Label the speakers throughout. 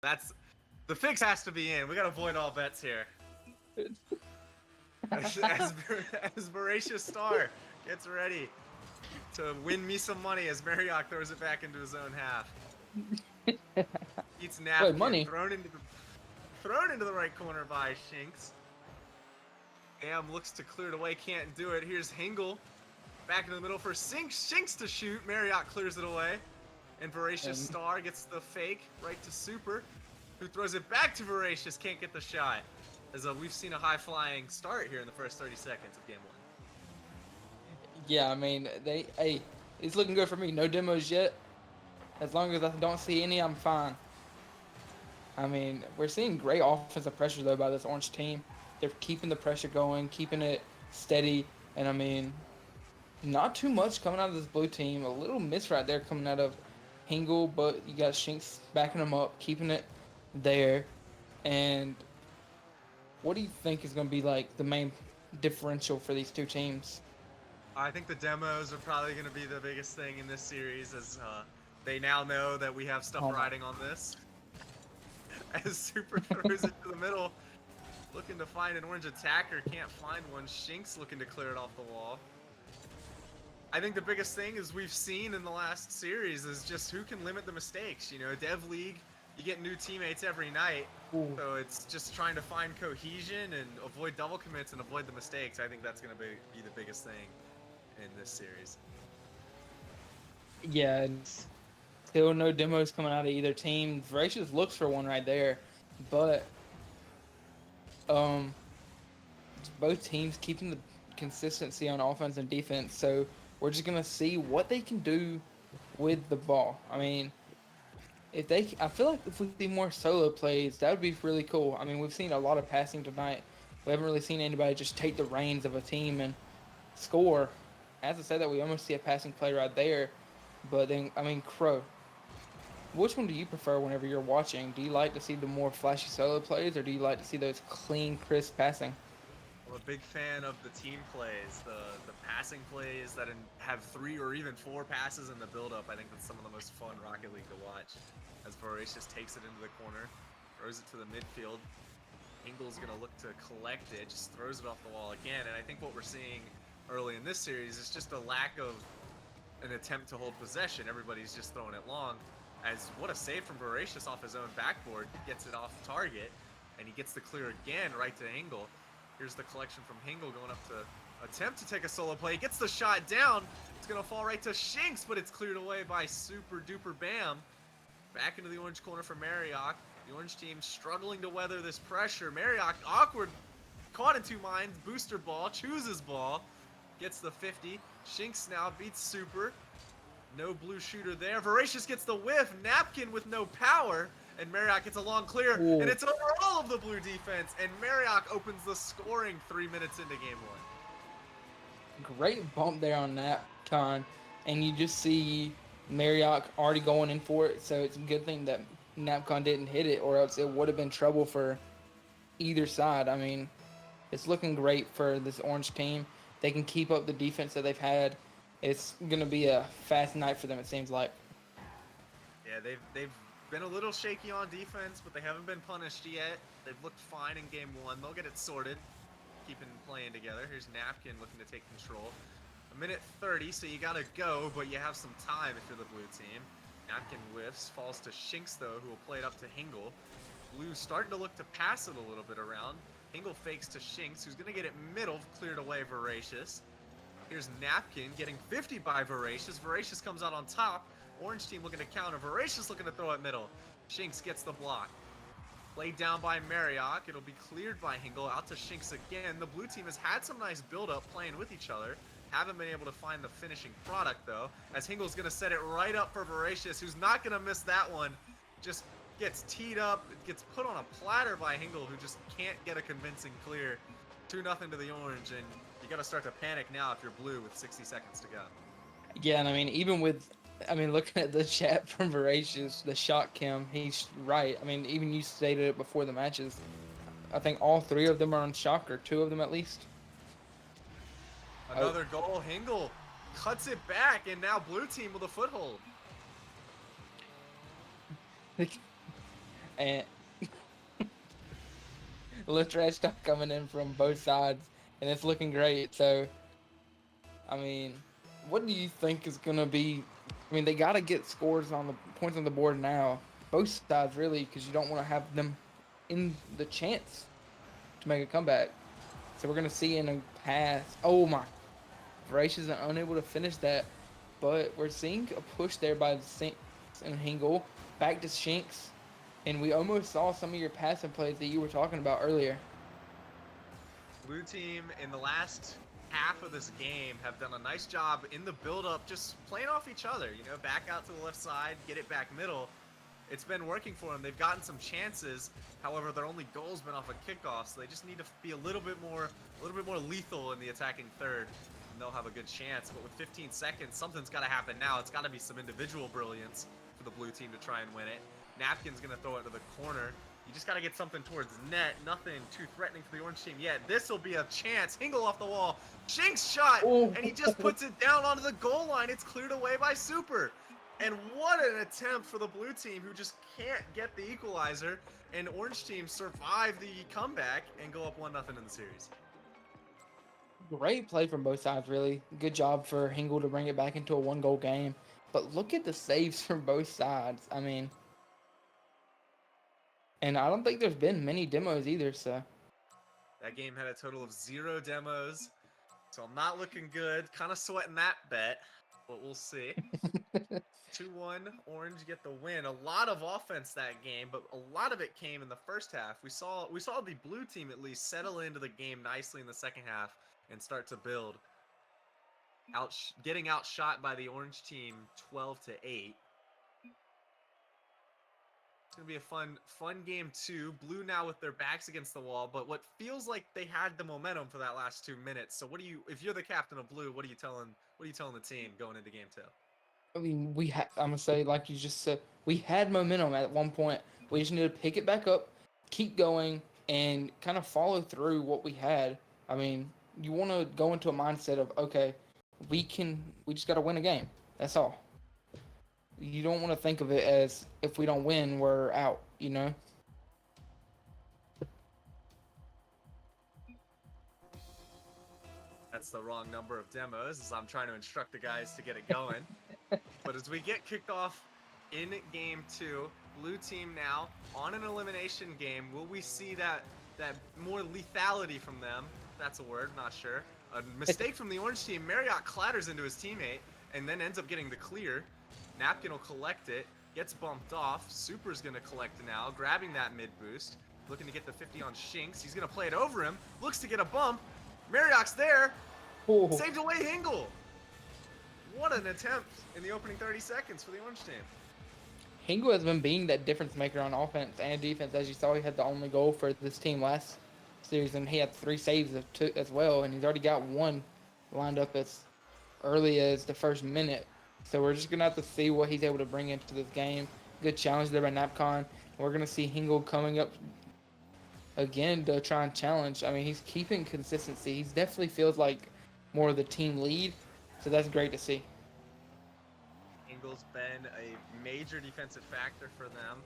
Speaker 1: That's the fix has to be in. We gotta avoid all bets here. As Voracious Star gets ready to win me some money as Marriott throws it back into his own half. Eats
Speaker 2: Wait,
Speaker 1: Napkin,
Speaker 2: money?
Speaker 1: thrown into the right corner by Shinx. Am looks to clear it away, can't do it. Here's Hingle. Back in the middle for Shinx to shoot. Marriott clears it away. And Voracious
Speaker 2: And
Speaker 1: Star gets the fake right to Super, who throws it back to Voracious, can't get the shot. As we've seen a high-flying start here in the first 30 seconds of Game 1.
Speaker 2: yeah, I mean, hey, it's looking good for me. No demos yet. As long as I don't see any, I'm fine. I mean, we're seeing great offensive pressure though by this orange team. They're keeping the pressure going, keeping it steady, and I mean, not too much coming out of this blue team. A little miss right there coming out of Hingle, but you got Shinx backing him up, keeping it there. And what do you think is going to be like the main differential for these two teams?
Speaker 1: I think the demos are probably going to be the biggest thing in this series, as they now know that we have stuff
Speaker 2: Oh my.
Speaker 1: riding on this. As Super throws it to the middle, looking to find an orange attacker, can't find one. Shinx looking to clear it off the wall. I think the biggest thing is we've seen in the last series is just who can limit the mistakes. You know, Dev League, you get new teammates every night,
Speaker 2: Ooh.
Speaker 1: so it's just trying to find cohesion and avoid double commits and avoid the mistakes. I think that's going to be the biggest thing in this series.
Speaker 2: Yeah, it's still no demos coming out of either team. Voracious looks for one right there, but um, both teams keeping the consistency on offense and defense. So we're just gonna see what they can do with the ball. I mean, I feel like if we see more solo plays, that would be really cool. I mean, we've seen a lot of passing tonight. We haven't really seen anybody just take the reins of a team and score. As I said, that we almost see a passing play right there. But then, I mean, Crow, which one do you prefer whenever you're watching? Do you like to see the more flashy solo plays, or do you like to see those clean, crisp passing?
Speaker 1: I'm a big fan of the team plays, the passing plays that have 3 or even 4 passes in the build-up. I think that's some of the most fun Rocket League to watch. As Voracious takes it into the corner, throws it to the midfield. Ingle's gonna look to collect it, just throws it off the wall again. And I think what we're seeing early in this series is just a lack of an attempt to hold possession. Everybody's just throwing it long. As what a save from Voracious off his own backboard, gets it off target, and he gets the clear again right to Ingle. Here's the collection from Hingle going up to attempt to take a solo play. Gets the shot down. It's going to fall right to Shinx, but it's cleared away by Super Duper Bam. Back into the orange corner for Marriott. The orange team struggling to weather this pressure. Marriott awkward, caught in 2 minds. Booster ball, chooses ball. Gets the 50. Shinx now beats Super. No blue shooter there. Voracious gets the whiff. Napkin with no power. And Marriott gets a long clear,
Speaker 2: Ooh.
Speaker 1: and it's over all of the blue defense, and Marriott opens the scoring 3 minutes into Game 1.
Speaker 2: Great bump there on that con, and you just see Marriott already going in for it, so it's a good thing that Napcon didn't hit it, or else it would have been trouble for either side. I mean, it's looking great for this orange team. They can keep up the defense that they've had. It's going to be a fast night for them, it seems like.
Speaker 1: Yeah, they've been a little shaky on defense, but they haven't been punished yet. They've looked fine in Game 1. They'll get it sorted, keeping playing together. Here's Napkin looking to take control. 1:30, so you gotta go, but you have some time if you're the blue team. Napkin whiffs, falls to Shinx though, who will play it up to Hingle. Blue starting to look to pass it a little bit around. Hingle fakes to Shinx, who's gonna get it middle, cleared away Voracious. Here's Napkin getting 50 by Voracious. Voracious comes out on top. Orange team looking to counter. Voracious looking to throw it middle. Shinx gets the block. Played down by Marriott. It'll be cleared by Hingle. Out to Shinx again. The blue team has had some nice build-up playing with each other. Haven't been able to find the finishing product, though. As Hingle's going to set it right up for Voracious, who's not going to miss that one. Just gets teed up. It gets put on a platter by Hingle, who just can't get a convincing clear. 2-0 to the orange, and you got to start to panic now if you're blue with 60 seconds to go.
Speaker 2: Yeah, and I mean, looking at the chat from Voracious, the shot cam, he's right. I mean, even you stated it before the matches. I think all 3 of them are on shock, or 2 of them at least.
Speaker 1: Another goal. Hingle cuts it back, and now blue team with a foothold.
Speaker 2: and a little trash talk coming in from both sides, and it's looking great. So, I mean, what do you think is gonna be? I mean, they gotta get scores on the points on the board now, both sides really, because you don't want to have them in the chance to make a comeback. So we're gonna see in a pass. Oh my! Voracious is unable to finish that, but we're seeing a push there by Sinks and Hingle back to Shinks, and we almost saw some of your passing plays that you were talking about earlier.
Speaker 1: Blue team in the last half of this game have done a nice job in the build-up, just playing off each other. You know, back out to the left side, get it back middle. It's been working for them. They've gotten some chances. However, their only goal's been off a kickoff, so they just need to be a little bit more lethal in the attacking third, and they'll have a good chance. But with 15 seconds, something's got to happen now. It's got to be some individual brilliance for the blue team to try and win it. Napkin's gonna throw it to the corner. You just got to get something towards net. Nothing too threatening for the orange team yet. This will be a chance. Hingle off the wall. Shinks shot, and he just puts it down onto the goal line. It's cleared away by Super. And what an attempt for the blue team, who just can't get the equalizer. And orange team survive the comeback and go up 1-0 in the series.
Speaker 2: Great play from both sides, really. Good job for Hingle to bring it back into a one-goal game. But look at the saves from both sides. I mean, and I don't think there's been many demos either, so.
Speaker 1: That game had a total of 0 demos, so I'm not looking good. Kind of sweating that bet, but we'll see. 2-1, Orange get the win. A lot of offense that game, but a lot of it came in the first half. We saw the blue team at least settle into the game nicely in the second half and start to build. Getting outshot by the Orange team 12-8. It's gonna be a fun game too. Blue now with their backs against the wall, but what feels like they had the momentum for that last 2 minutes. So if you're the captain of Blue, what are you telling the team going into game 2?
Speaker 2: I mean, I'm gonna say, like you just said, we had momentum at one point. We just need to pick it back up, keep going, and kind of follow through what we had. I mean, you want to go into a mindset of, okay, we just got to win a game. That's all. You don't want to think of it as, if we don't win, we're out, you know?
Speaker 1: That's the wrong number of demos, as I'm trying to instruct the guys to get it going. But as we get kicked off in game 2, blue team now on an elimination game. Will we see that more lethality from them? That's a word, not sure. A mistake from the orange team. Marriott clatters into his teammate and then ends up getting the clear. Napkin will collect it, gets bumped off. Super's gonna collect now, grabbing that mid boost, looking to get the 50 on Shinks. He's gonna play it over him, looks to get a bump. Marriott's there, saved away Hingle. What an attempt in the opening 30 seconds for the orange team.
Speaker 2: Hingle has been being that difference maker on offense and defense. As you saw, he had the only goal for this team last series, and he had 3 saves as well, and he's already got 1 lined up as early as the first minute. So we're just going to have to see what he's able to bring into this game. Good challenge there by Napcon. We're going to see Hingle coming up again to try and challenge. I mean, he's keeping consistency. He definitely feels like more of the team lead, so that's great to see.
Speaker 1: Hingle's been a major defensive factor for them,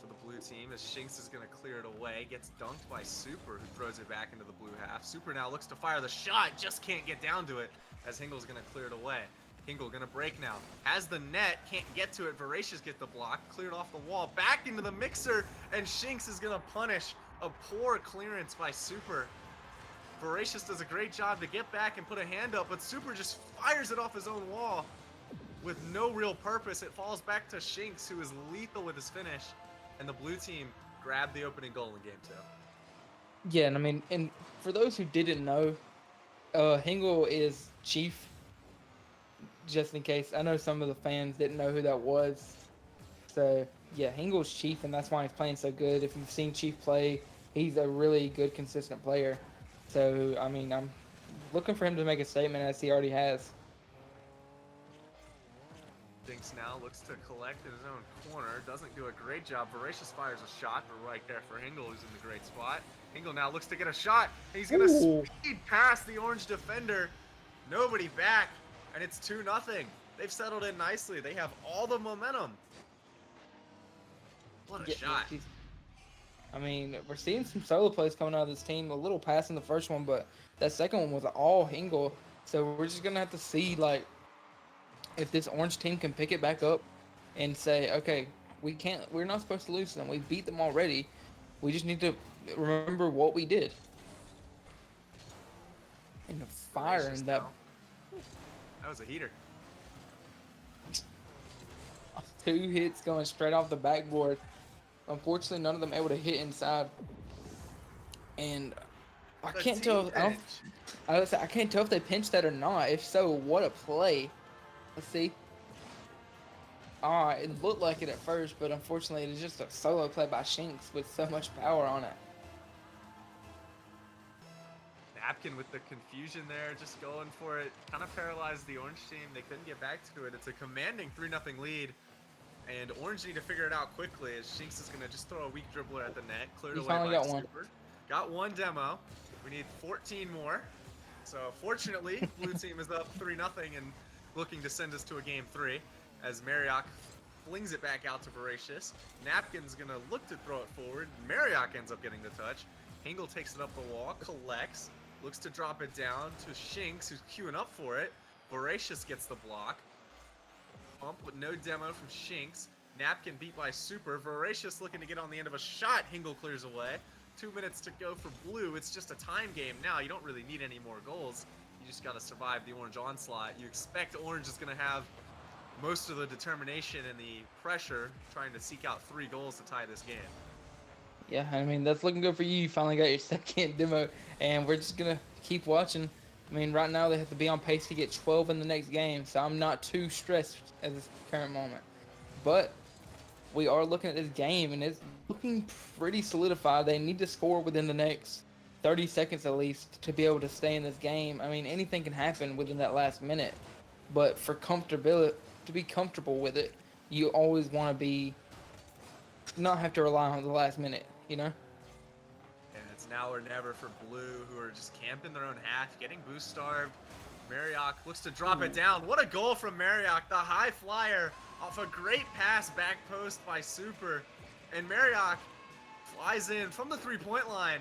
Speaker 1: for the blue team, as Shinks is going to clear it away. Gets dunked by Super, who throws it back into the blue half. Super now looks to fire the shot, just can't get down to it, as Hingle's going to clear it away. Hingle gonna break now. Has the net, can't get to it. Voracious get the block, cleared off the wall, back into the mixer, and Shinks is gonna punish a poor clearance by Super. Voracious does a great job to get back and put a hand up, but Super just fires it off his own wall with no real purpose. It falls back to Shinks, who is lethal with his finish, and the blue team grabbed the opening goal in game 2.
Speaker 2: Yeah, and I mean, and for those who didn't know, Hingle is Chief. Just in case, I know some of the fans didn't know who that was. So yeah, Hingle's Chief, and that's why he's playing so good. If you've seen Chief play, he's a really good, consistent player. So I mean, I'm looking for him to make a statement, as he already has.
Speaker 1: Dinks now looks to collect in his own corner. Doesn't do a great job. Voracious fires a shot, but right there for Hingle, who's in the great spot. Hingle now looks to get a shot. And he's gonna speed past the orange defender. Nobody back. And it's 2-0. They've settled in nicely. They have all the momentum. What a
Speaker 2: Yeah, yeah,
Speaker 1: shot.
Speaker 2: I mean, we're seeing some solo plays coming out of this team. A little pass in the first one, but that second one was all Hingle. So we're just gonna have to see like if this orange team can pick it back up and say, okay, we're not supposed to lose to them. We beat them already. We just need to remember what we did. And the fire
Speaker 1: Voracious
Speaker 2: and that
Speaker 1: now. That was a heater.
Speaker 2: 2 hits going straight off the backboard. Unfortunately, none of them able to hit inside. And I
Speaker 1: The
Speaker 2: can't
Speaker 1: team
Speaker 2: tell.
Speaker 1: pinch.
Speaker 2: I can't tell if they pinched that or not. If so, what a play! Let's see. It looked like it at first, but unfortunately, it's just a solo play by Shinx with so much power on it.
Speaker 1: Napkin with the confusion there, just going for it. Kind of paralyzed the orange team. They couldn't get back to it. It's a commanding 3-0 lead. And Orange need to figure it out quickly as Shinx is going to just throw a weak dribbler at the net. Cleared
Speaker 2: He
Speaker 1: away
Speaker 2: finally
Speaker 1: by
Speaker 2: got one.
Speaker 1: Super. Got one demo. We need 14 more. So fortunately, blue team is up 3-0 and looking to send us to a game 3 as Marioc flings it back out to Voracious. Napkin's going to look to throw it forward. Marioc ends up getting the touch. Hingle takes it up the wall, collects, looks to drop it down to Shinx, who's queuing up for it. Voracious gets the block. Bump with no demo from Shinx. Napkin beat by Super. Voracious looking to get on the end of a shot. Hingle clears away. 2 minutes to go for blue. It's just a time game now. You don't really need any more goals. You just got to survive the orange onslaught. You expect orange is going to have most of the determination and the pressure trying to seek out 3 goals to tie this game.
Speaker 2: Yeah, I mean, that's looking good for you. You finally got your second demo, and we're just going to keep watching. I mean, right now they have to be on pace to get 12 in the next game, so I'm not too stressed at this current moment. But we are looking at this game, and it's looking pretty solidified. They need to score within the next 30 seconds at least to be able to stay in this game. I mean, anything can happen within that last minute, but for comfortability, to be comfortable with it, you always want to be not have to rely on the last minute, you know?
Speaker 1: And it's now or never for blue, who are just camping their own half, getting boost starved. Marioc looks to drop it down. What a goal from Marioc, the high flyer off a great pass back post by Super. And Marioc flies in from the 3-point line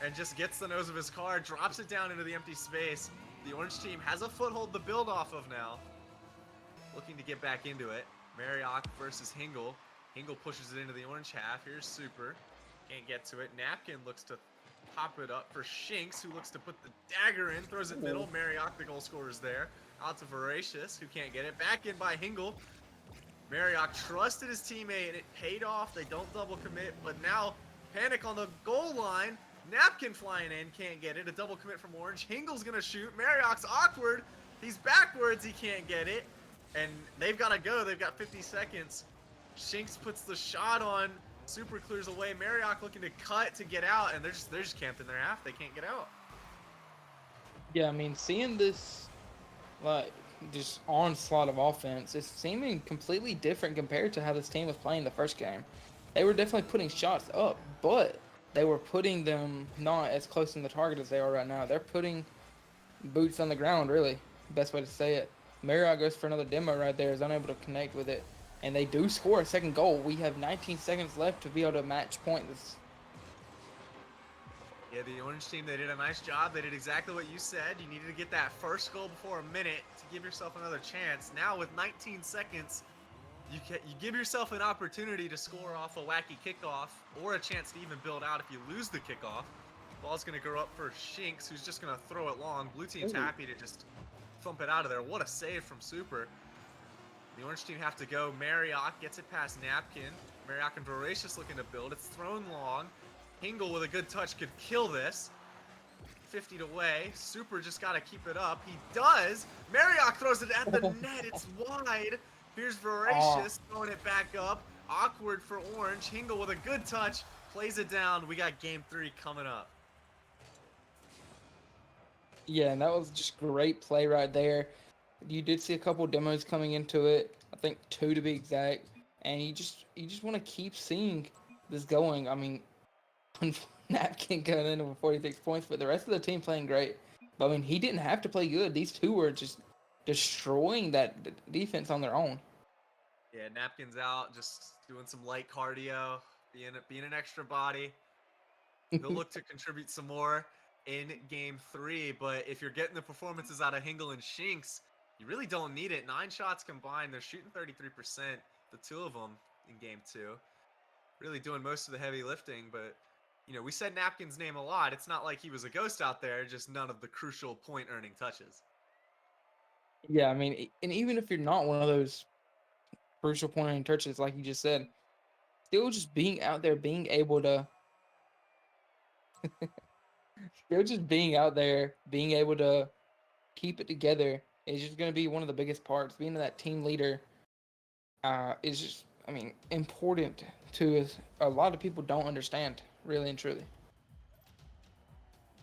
Speaker 1: and just gets the nose of his car, drops it down into the empty space. The orange team has a foothold to build off of now. Looking to get back into it. Marioc versus Hingle. Hingle pushes it into the orange half. Here's Super. Can't get to it. Napkin looks to pop it up for Shinx, who looks to put the dagger in. Throws it middle. Marioc, the goal scorer, is there. Out to Voracious, who can't get it. Back in by Hingle. Marioc trusted his teammate, and it paid off. They don't double commit, but now panic on the goal line. Napkin flying in, can't get it. A double commit from Orange. Hingle's going to shoot. Marioc's awkward. He's backwards. He can't get it. And they've got to go. They've got 50 seconds. Shinx puts the shot on. Super clears away. Marioc looking to cut to get out, and they're just camped in their half. They can't get out.
Speaker 2: Yeah, I mean, seeing this, like, just onslaught of offense is seeming completely different compared to how this team was playing the first game. They were definitely putting shots up, but they were putting them not as close in the target as they are right now. They're putting boots on the ground, really. Best way to say it. Marriott goes for another demo right there, is unable to connect with it. And they do score a second goal. We have 19 seconds left to be able to match point this.
Speaker 1: Yeah, the orange team, they did a nice job. They did exactly what you said. You needed to get that first goal before a minute to give yourself another chance. Now with 19 seconds, you give yourself an opportunity to score off a wacky kickoff or a chance to even build out if you lose the kickoff. Ball's going to go up for Shinx, who's just going to throw it long. Blue team's happy to just thump it out of there. What a save from Super. The orange team have to go. Marioc gets it past Napkin. Marioc and Voracious looking to build. It's thrown long. Hingle with a good touch could kill this. 50 away. Super just got to keep it up. He does. Marioc throws it at the net. It's wide. Here's Voracious throwing it back up. Awkward for Orange. Hingle with a good touch. Plays it down. We got game 3 coming up.
Speaker 2: Yeah, and that was just great play right there. You did see a couple demos coming into it. I think 2 to be exact. And you just want to keep seeing this going. I mean, Napkin going in with 46 points, but the rest of the team playing great. But I mean, he didn't have to play good. These two were just destroying that defense on their own.
Speaker 1: Yeah, Napkin's out, just doing some light cardio, being an extra body. He'll look to contribute some more in game 3, but if you're getting the performances out of Hingle and Shinks, you really don't need it. 9 shots combined, they're shooting 33%, the two of them in game 2. Really doing most of the heavy lifting, but we said Napkin's name a lot. It's not like he was a ghost out there, just none of the crucial point earning touches.
Speaker 2: Yeah, I mean, and even if you're not one of those crucial point in touches, like you just said, still just being out there, being able to, still just being out there, being able to keep it together is just going to be one of the biggest parts. Being that team leader is just, I mean, important to us. A lot of people don't understand, really and truly.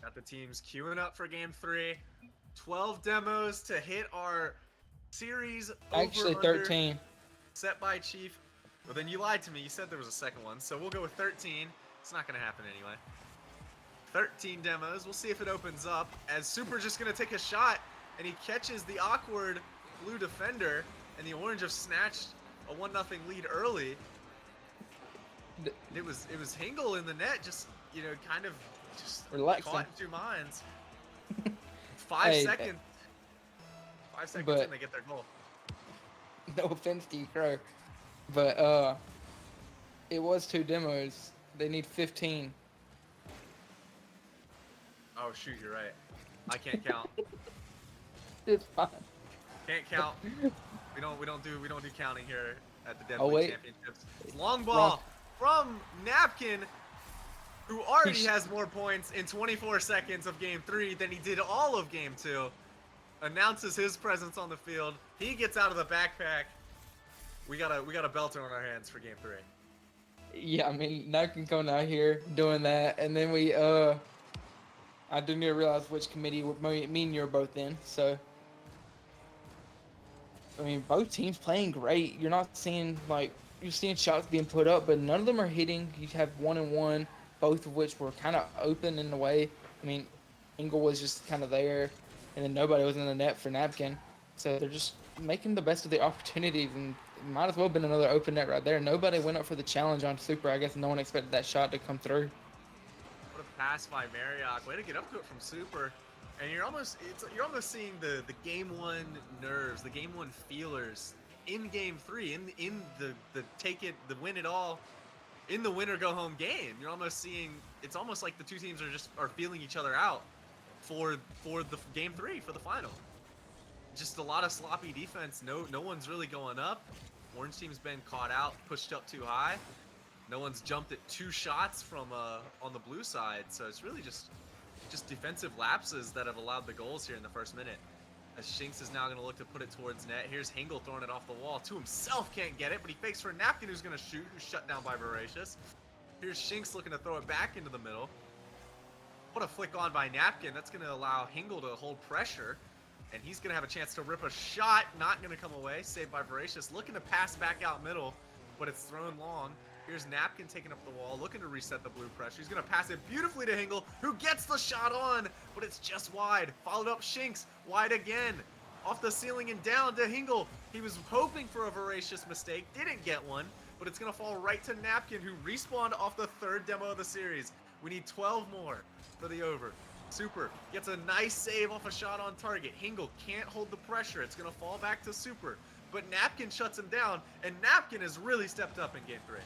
Speaker 1: Got the teams queuing up for game 3. 12 demos to hit our series over
Speaker 2: Actually,
Speaker 1: under
Speaker 2: 13.
Speaker 1: set by Chief. Well, then you lied to me. You said there was a second one, so we'll go with 13. It's not going to happen anyway. 13 demos. We'll see if it opens up as Super just going to take a shot, and he catches the awkward blue defender, and the orange have snatched a 1-0 lead early. It was Hingle in the net, just kind of just
Speaker 2: Relaxing.
Speaker 1: caught in two minds. 5
Speaker 2: Hey,
Speaker 1: seconds. 5 seconds
Speaker 2: but-
Speaker 1: in, they get their goal.
Speaker 2: No offense to you, Crow, but it was 2 demos. They need 15.
Speaker 1: Oh shoot, you're right. I can't count.
Speaker 2: It's fine.
Speaker 1: Can't count. We don't do counting here at the Dead
Speaker 2: Oh,
Speaker 1: League
Speaker 2: wait.
Speaker 1: Championships. Long ball from Napkin, who already
Speaker 2: He's-
Speaker 1: has more points in 24 seconds of game 3 than he did all of game 2. Announces his presence on the field. He gets out of the backpack. We got a belter on our hands for game 3.
Speaker 2: Yeah, I mean, Napkin coming out here doing that, and then we I didn't even realize which committee me and you were both in. So, I mean, both teams playing great. You're not seeing you're seeing shots being put up, but none of them are hitting. You have 1 and 1, both of which were kind of open in a way. I mean, Engel was just kind of there, and then nobody was in the net for Napkin. So they're just making the best of the opportunities, and it might as well have been another open net right there. Nobody went up for the challenge on Super. I guess no one expected that shot to come through.
Speaker 1: What a pass by Marriott. Way to get up to it from Super. And you're almost seeing the game 1 nerves, the game 1 feelers in game 3, in the take it, the win it all, in the win or go home game. You're almost seeing, it's almost like the two teams are feeling each other out for the game 3, for the final. Just a lot of sloppy defense. No one's really going up. Orange team's been caught out, pushed up too high. No one's jumped at 2 shots from on the blue side, so it's really just defensive lapses that have allowed the goals here in the first minute. As Shinks is now going to look to put it towards net. Here's Hingle throwing it off the wall. To himself, can't get it, but he fakes for Napkin, who's going to shoot, who's shut down by Voracious. Here's Shinks looking to throw it back into the middle. What a flick on by Napkin. That's going to allow Hingle to hold pressure, and he's going to have a chance to rip a shot. Not going to come away. Saved by Voracious. Looking to pass back out middle, but it's thrown long. Here's Napkin taking up the wall, looking to reset the blue pressure. He's going to pass it beautifully to Hingle, who gets the shot on, but it's just wide. Followed up Shinks, wide again. Off the ceiling and down to Hingle. He was hoping for a Voracious mistake, didn't get one, but it's going to fall right to Napkin, who respawned off the 3rd demo of the series. We need 12 more for the over. Super gets a nice save off a shot on target. Hingle can't hold the pressure. It's going to fall back to Super, but Napkin shuts him down, and Napkin has really stepped up in game 3.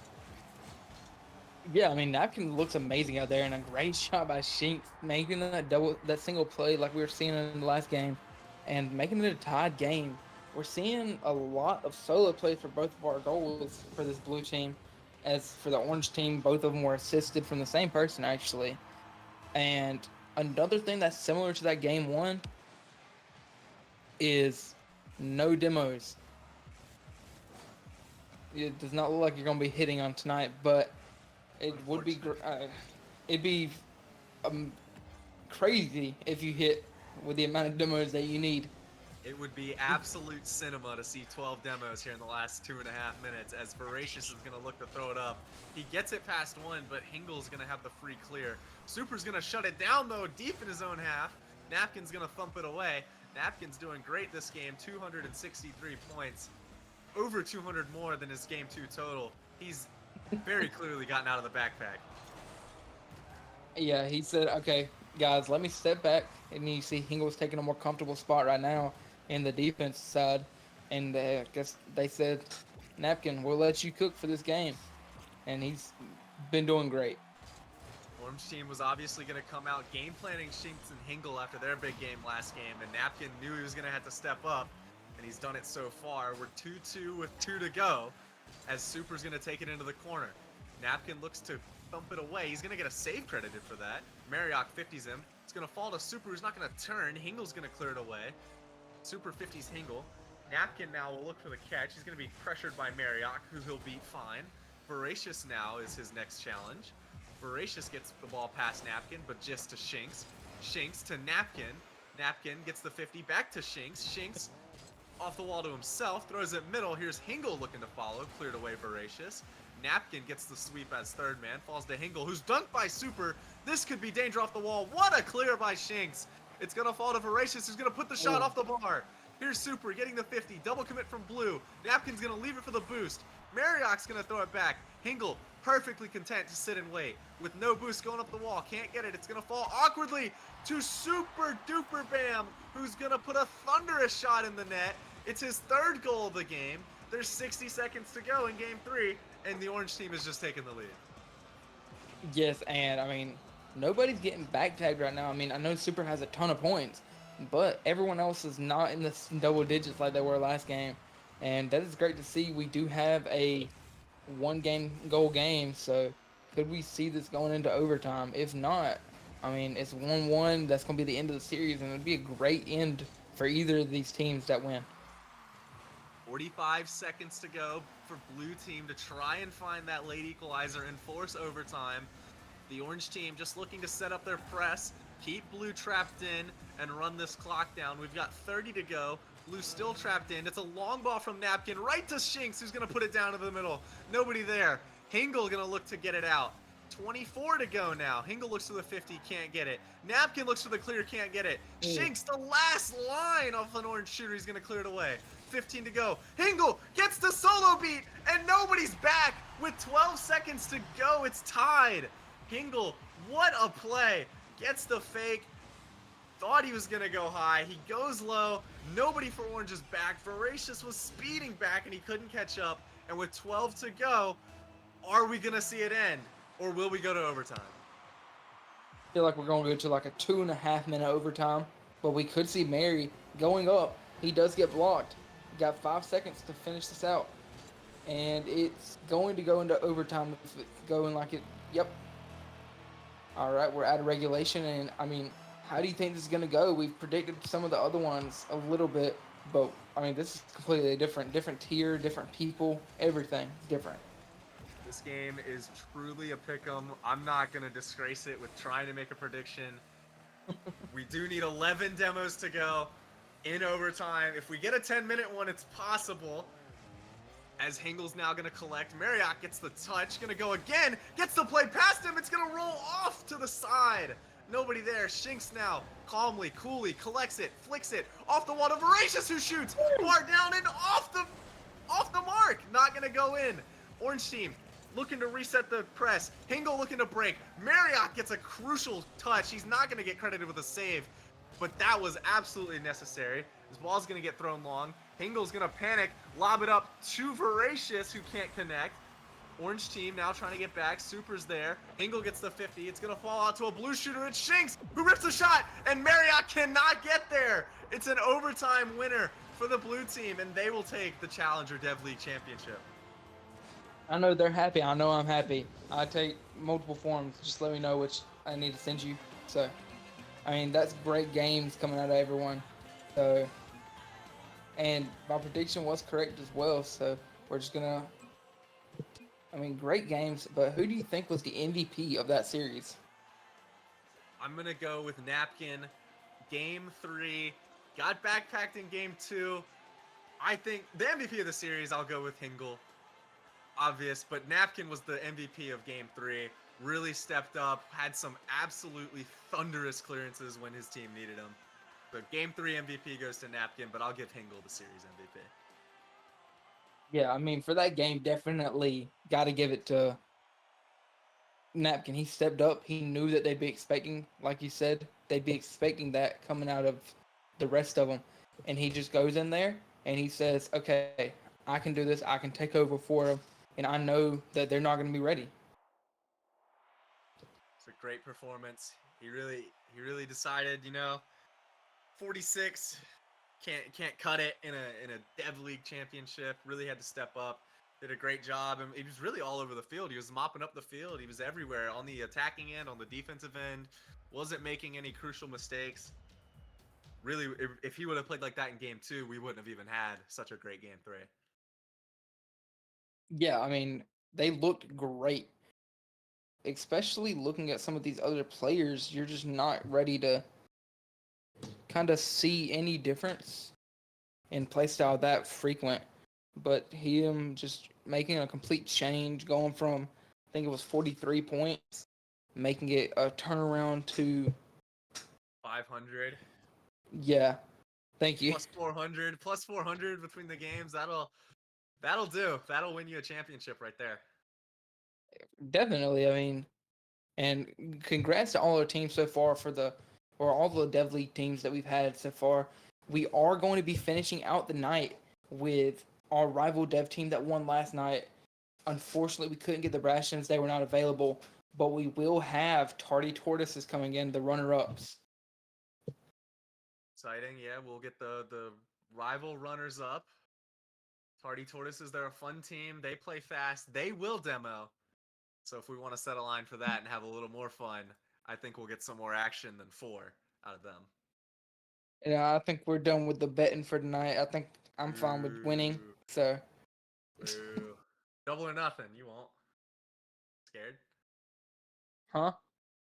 Speaker 2: Yeah, I mean, Napkin looks amazing out there, and a great shot by Shinks, making that single play like we were seeing in the last game, and making it a tied game. We're seeing a lot of solo plays for both of our goals for this blue team. As for the orange team, both of them were assisted from the same person, actually. And another thing that's similar to that game 1 is no demos. It does not look like you're going to be hitting on tonight, but it would be it'd be crazy if you hit with the amount of demos that you need.
Speaker 1: It would be absolute cinema to see 12 demos here in the last 2.5 minutes, as Voracious is going to look to throw it up. He gets it past 1, but Hingle's going to have the free clear. Super's going to shut it down, though, deep in his own half. Napkin's going to thump it away. Napkin's doing great this game, 263 points. over 200 more than his game 2 total. He's very clearly gotten out of the backpack.
Speaker 2: Yeah, he said, "Okay, guys, let me step back." And you see Hingel's taking a more comfortable spot right now in the defense side, and I guess they said, "Napkin, we'll let you cook for this game," and he's been doing great.
Speaker 1: Orange team was obviously going to come out game planning Shinks and Hingle after their big game last game, and Napkin knew he was going to have to step up, and he's done it so far. We're 2-2 with 2 to go, as Super's going to take it into the corner. Napkin looks to thump it away. He's going to get a save credited for that. Marioc 50s him. It's going to fall to Super, who's not going to turn. Hingle's going to clear it away. Super 50s Hingle. Napkin now will look for the catch. He's going to be pressured by Marioc, who he'll beat fine. Voracious now is his next challenge. Voracious gets the ball past Napkin, but just to Shinks. Shinks to Napkin. Napkin gets the 50 back to Shinks. Shinks off the wall to himself, throws it middle. Here's Hingle looking to follow, cleared away Voracious. Napkin gets the sweep as third man, falls to Hingle, who's dunked by Super. This could be danger off the wall. What a clear by Shinks. It's going to fall to Voracious, who's going to put the shot off the bar. Here's Super getting the 50, double commit from Blue. Napkin's going to leave it for the boost. Marioc's going to throw it back. Hingle perfectly content to sit and wait. With no boost going up the wall, can't get it. It's going to fall awkwardly to Super Duper Bam, who's going to put a thunderous shot in the net. It's his third goal of the game. There's 60 seconds to go in game 3, and the orange team is just taking the lead.
Speaker 2: Yes, and I mean, nobody's getting back tagged right now. I mean, I know Super has a ton of points, but everyone else is not in the double digits like they were last game, and that is great to see. We do have a one goal game, so could we see this going into overtime? If not, I mean, it's 1-1. That's going to be the end of the series, and it'd be a great end for either of these teams that win.
Speaker 1: 45 seconds to go for blue team to try and find that late equalizer and force overtime. The orange team just looking to set up their press, keep blue trapped in, and run this clock down. We've got 30 to go. Blue still trapped in. It's a long ball from Napkin right to Shinks, who's going to put it down to the middle. Nobody there. Hingle going to look to get it out. 24 to go now. Hingle looks for the 50, can't get it. Napkin looks for the clear, can't get it. Shinks, the last line off an orange shooter, he's going to clear it away. 15 to go. Hingle gets the solo beat, and nobody's back. With 12 seconds to go, it's tied. Hingle, what a play. Gets the fake. Thought he was going to go high. He goes low. Nobody for orange is back. Voracious was speeding back, and he couldn't catch up. And with 12 to go, are we going to see it end? Or will we go to overtime?
Speaker 2: I feel like we're going to go to like a 2.5 minute overtime, but we could see Mary going up. He does get blocked. Got 5 seconds to finish this out, and it's going to go into overtime if it's going like it. Yep. All right, we're out of regulation, and I mean, how do you think this is going to go? We've predicted some of the other ones a little bit, but I mean, this is completely different tier, different people, everything different.
Speaker 1: This game is truly a pick'em. I'm not going to disgrace it with trying to make a prediction. We do need 11 demos to go in overtime. If we get a 10-minute one, it's possible. As Hingle's now going to collect. Marioc gets the touch. Going to go again. Gets the play past him. It's going to roll off to the side. Nobody there. Shinks now calmly, coolly collects it, flicks it off the wall to Voracious, who shoots far down and off the mark. Not going to go in. Orange team looking to reset the press. Hingle looking to break. Marioc gets a crucial touch. He's not going to get credited with a save, but that was absolutely necessary. This ball's going to get thrown long. Hingle's going to panic, lob it up to Voracious, who can't connect. Orange team now trying to get back. Super's there. Hingle gets the 50. It's going to fall out to a blue shooter. It's Shinks, who rips the shot, and Marioc cannot get there. It's an overtime winner for the blue team, and they will take the Challenger Dev League Championship.
Speaker 2: I know they're happy. I know I'm happy. I take multiple forms. Just let me know which I need to send you. So, I mean, that's great games coming out of everyone. So, and my prediction was correct as well. So, we're just going to, I mean, great games. But who do you think was the MVP of that series?
Speaker 1: I'm going to go with Napkin. Game 3. Got backpacked in Game 2. I think the MVP of the series, I'll go with Hingle. Obvious, but Napkin was the MVP of Game 3. Really stepped up, had some absolutely thunderous clearances when his team needed him. So Game 3 MVP goes to Napkin, but I'll give Hingle the series MVP.
Speaker 2: Yeah, I mean, for that game, definitely got to give it to Napkin. He stepped up. He knew that they'd be expecting, like you said, they'd be expecting that coming out of the rest of them. And he just goes in there and he says, okay, I can do this. I can take over for them. And I know that they're not going to be ready.
Speaker 1: It's a great performance. He really decided, 46 can't cut it in a Dev League championship. Really had to step up. Did a great job, and he was really all over the field. He was mopping up the field. He was everywhere on the attacking end, on the defensive end. Wasn't making any crucial mistakes. Really, if he would have played like that in game two, we wouldn't have even had such a great game three.
Speaker 2: Yeah, I mean, they looked great. Especially looking at some of these other players, you're just not ready to kind of see any difference in playstyle that frequent. But him just making a complete change, going from I think it was 43 points, making it a turnaround to
Speaker 1: 500
Speaker 2: yeah. Thank you.
Speaker 1: plus 400 plus 400 between the games. That'll do. That'll win you a championship right there.
Speaker 2: Definitely. I mean, and congrats to all our teams so far for all the Dev League teams that we've had so far. We are going to be finishing out the night with our rival Dev team that won last night. Unfortunately, we couldn't get the rations; they were not available. But we will have Tardy Tortoises coming in, the runner-ups.
Speaker 1: Exciting. Yeah, we'll get the rival runners up. Tardy Tortoises, they're a fun team. They play fast. They will demo. So if we want to set a line for that and have a little more fun, I think we'll get some more action than four out of them.
Speaker 2: And I think we're done with the betting for tonight. I think I'm fine with winning.
Speaker 1: Boo.
Speaker 2: So,
Speaker 1: Boo. Double or nothing. You won't. Scared?
Speaker 2: huh?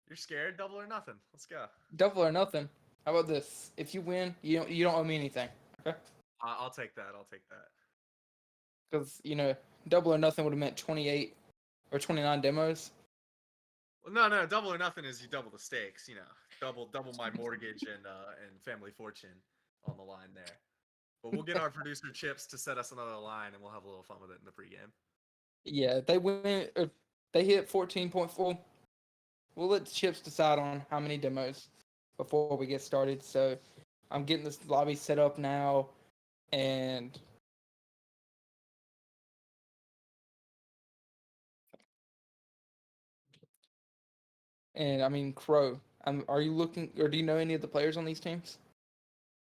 Speaker 1: You're scared? Double or nothing. Let's go.
Speaker 2: Double or nothing. How about this? If you win, you don't owe me anything. Okay?
Speaker 1: I'll take that. I'll take that.
Speaker 2: Because double or nothing would have meant 28 or 29 demos.
Speaker 1: Well, no. Double or nothing is you double the stakes. Double my mortgage and family fortune on the line there. But we'll get our producer Chips to set us another line, and we'll have a little fun with it in the pregame.
Speaker 2: Yeah, if they win. If they hit 14.4, we'll let Chips decide on how many demos before we get started. So I'm getting this lobby set up now, and I mean Crow. Are you looking, or do you know any of the players on these teams?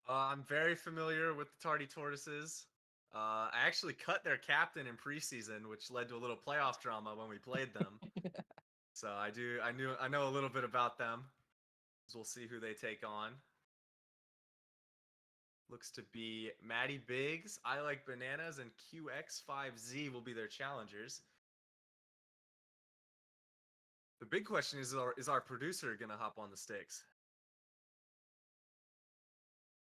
Speaker 1: I'm very familiar with the Tardy Tortoises. I actually cut their captain in preseason, which led to a little playoff drama when we played them. So I know a little bit about them. So we'll see who they take on. Looks to be Maddie Biggs, I Like Bananas, and QX5Z will be their challengers. The big question is our producer gonna hop on the sticks?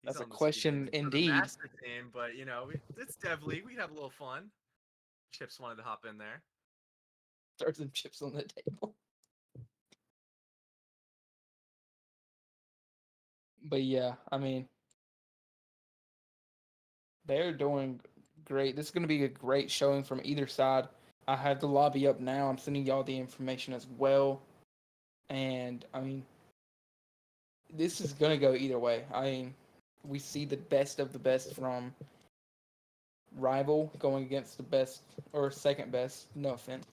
Speaker 1: He's
Speaker 2: That's a
Speaker 1: on the Speed
Speaker 2: question
Speaker 1: Demon for the
Speaker 2: indeed.
Speaker 1: master team, but it's Dev League. We'd have a little fun. Chips wanted to hop in there.
Speaker 2: Throw some chips on the table. But yeah, I mean, they're doing great. This is going to be a great showing from either side. I have the lobby up now. I'm sending y'all the information as well. And I mean, this is going to go either way. I mean, we see the best of the best from rival going against the best or second best, no offense,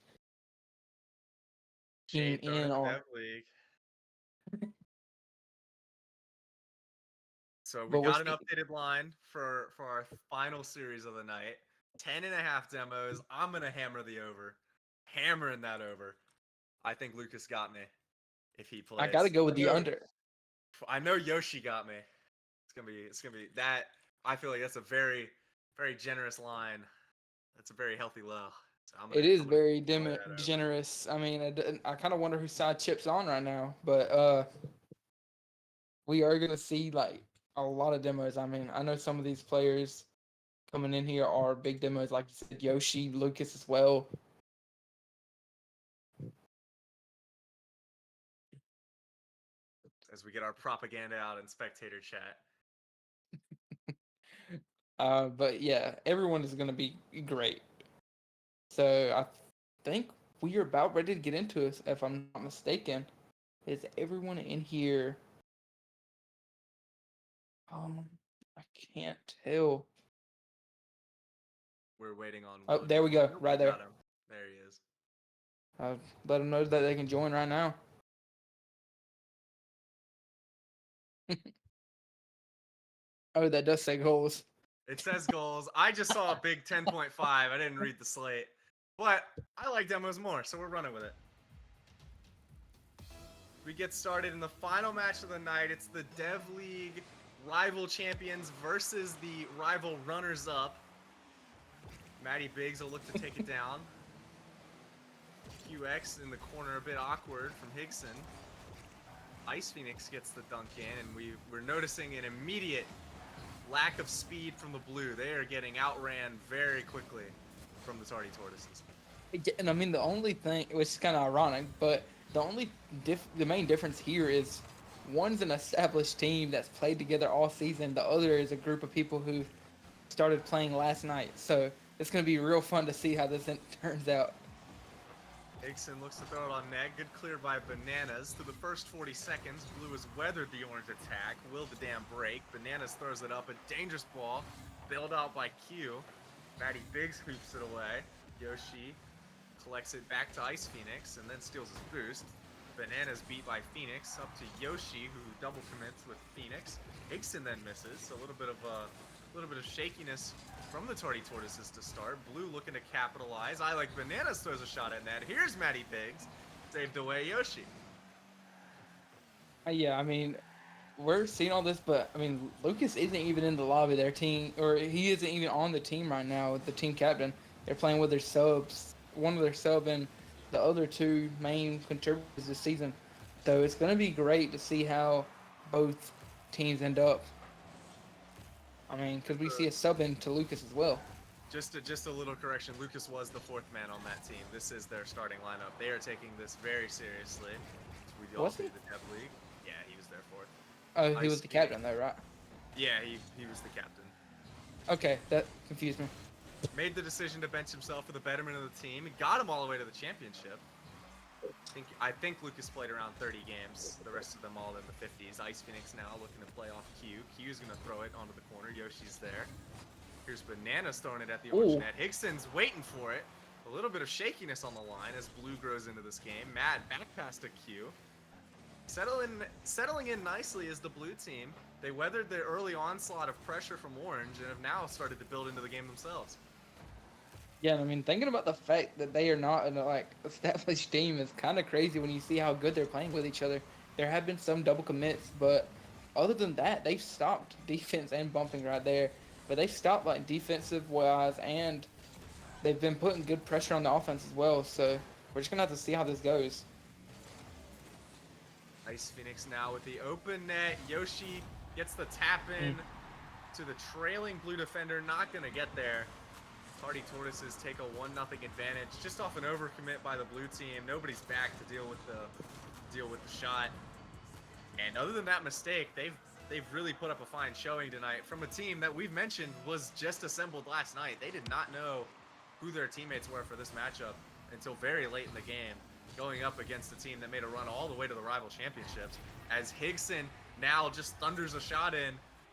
Speaker 2: team
Speaker 1: Shade thrown
Speaker 2: in
Speaker 1: in the
Speaker 2: on.
Speaker 1: Dev League. So we
Speaker 2: But we're
Speaker 1: got an
Speaker 2: seeing,
Speaker 1: updated line for our final series of the night. 10.5 demos. I'm gonna hammer the over. Hammering that over. I think Lucas got me if he
Speaker 2: I got to
Speaker 1: plays.
Speaker 2: go with the under.
Speaker 1: I know Yoshi got me. It's gonna be that. I feel like that's a very very generous line. That's a very healthy low. So
Speaker 2: It is
Speaker 1: I'm gonna
Speaker 2: very
Speaker 1: parlay that over.
Speaker 2: generous. I mean, I kind of wonder whose side chips on right now, but we are gonna see like a lot of demos. I mean, I know some of these players coming in here are big demos, like you said, Yoshi, Lucas as well.
Speaker 1: As we get our propaganda out in spectator chat.
Speaker 2: But yeah, everyone is gonna be great. So I think we are about ready to get into it, if I'm not mistaken. Is everyone in here? Um, I can't tell.
Speaker 1: We're waiting on
Speaker 2: Oh,
Speaker 1: Will
Speaker 2: there we
Speaker 1: join.
Speaker 2: go,
Speaker 1: Nope, we
Speaker 2: right there.
Speaker 1: got him. There he is.
Speaker 2: Let them know that they can join right now. Oh, that does say goals.
Speaker 1: It says goals. I just saw a big 10.5. I didn't read the slate. But I like demos more, so we're running with it. We get started in the final match of the night. It's the Dev League rival champions versus the rival runners-up. Matty Biggs will look to take it down. QX in the corner, a bit awkward from Higson. Ice Phoenix gets the dunk in, and we're noticing an immediate lack of speed from the blue. They are getting outran very quickly from the Tardy Tortoises.
Speaker 2: And I mean, the only thing, which is kind of ironic, but the main difference here is one's an established team that's played together all season. The other is a group of people who started playing last night. So it's going to be real fun to see how this turns out.
Speaker 1: Higson looks to throw it on net. Good clear by Bananas. Through the first 40 seconds, Blue has weathered the orange attack. Will the damn break. Bananas throws it up. A dangerous ball. Bailed out by Q. Matty Biggs hoops it away. Yoshi collects it back to Ice Phoenix and then steals his boost. Bananas beat by Phoenix. Up to Yoshi, who double commits with Phoenix. Higson then misses. So a little bit of shakiness from the Tardy Tortoises to start. Blue looking to capitalize. I like Bananas throws a shot at net. Here's Matty Biggs. Saved away Yoshi.
Speaker 2: Yeah, I mean, we're seeing all this, but I mean, Lucas isn't even in the lobby. Their team, or he isn't even on the team right now with the team captain. They're playing with their subs. One of their sub and the other two main contributors this season. So it's going to be great to see how both teams end up. I mean, because we see a sub into Lucas as well.
Speaker 1: Just a little correction. Lucas was the fourth man on that team. This is their starting lineup. They are taking this very seriously. We all
Speaker 2: Was
Speaker 1: see
Speaker 2: he?
Speaker 1: the Dev League. Yeah, he was there fourth.
Speaker 2: Oh, he
Speaker 1: Ice
Speaker 2: was the
Speaker 1: Phoenix.
Speaker 2: captain though, right?
Speaker 1: Yeah, he was the captain.
Speaker 2: Okay, that confused me.
Speaker 1: Made the decision to bench himself for the betterment of the team. Got him all the way to the championship. I think Lucas played around 30 games. The rest of them all in the 50s. Ice Phoenix now looking to play off Q. Q's gonna throw it onto the corner. Yoshi's there. Here's Bananas throwing it at the orange
Speaker 2: Ooh.
Speaker 1: net. Higson's waiting for it. A little bit of shakiness on the line as Blue grows into this game. Matt back pass to Q. Settling in nicely is the blue team. They weathered the early onslaught of pressure from Orange and have now started to build into the game themselves.
Speaker 2: Yeah, I mean, thinking about the fact that they are not an established team is kind of crazy when you see how good they're playing with each other. There have been some double commits, but other than that, they've stopped defense and bumping right there. But they've stopped like defensive wise, and they've been putting good pressure on the offense as well. So we're just gonna have to see how this goes.
Speaker 1: Ice Phoenix now with the open net. Yoshi gets the tap in to the trailing blue defender. Not gonna get there. Tardy Tortoises take a 1-0 advantage just off an overcommit by the blue team. Nobody's back to deal with the shot. And other than that mistake, they've really put up a fine showing tonight from a team that we've mentioned was just assembled last night. They did not know who their teammates were for this matchup until very late in the game, going up against a team that made a run all the way to the rival championships. As Higson now just thunders a shot in